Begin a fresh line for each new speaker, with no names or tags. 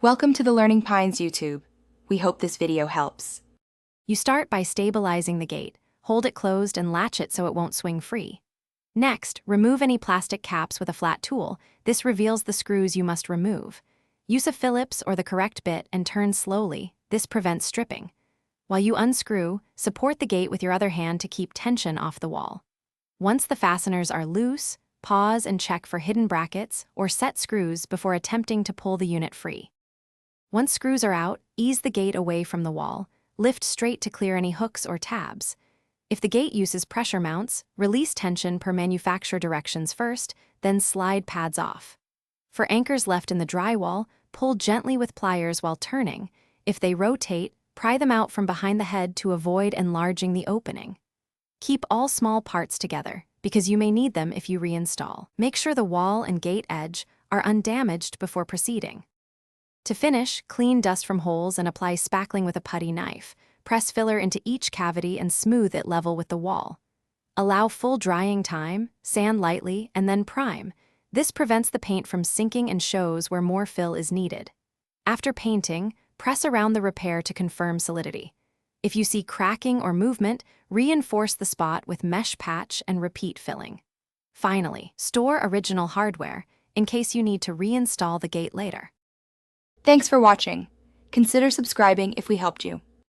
Welcome to the Learning Pines YouTube. We hope this video helps.
You start by stabilizing the gate. Hold it closed and latch it so it won't swing free. Next, remove any plastic caps with a flat tool. This reveals the screws you must remove. Use a Phillips or the correct bit and turn slowly. This prevents stripping. While you unscrew, support the gate with your other hand to keep tension off the wall. Once the fasteners are loose, pause and check for hidden brackets or set screws before attempting to pull the unit free. Once screws are out, ease the gate away from the wall. Lift straight to clear any hooks or tabs. If the gate uses pressure mounts, release tension per manufacturer directions first, then slide pads off. For anchors left in the drywall, pull gently with pliers while turning. If they rotate, pry them out from behind the head to avoid enlarging the opening. Keep all small parts together, because you may need them if you reinstall. Make sure the wall and gate edge are undamaged before proceeding. To finish, clean dust from holes and apply spackling with a putty knife. Press filler into each cavity and smooth it level with the wall. Allow full drying time, sand lightly, and then prime. This prevents the paint from sinking and shows where more fill is needed. After painting, press around the repair to confirm solidity. If you see cracking or movement, reinforce the spot with mesh patch and repeat filling. Finally, store original hardware in case you need to reinstall the gate later.
Thanks for watching. Consider subscribing if we helped you.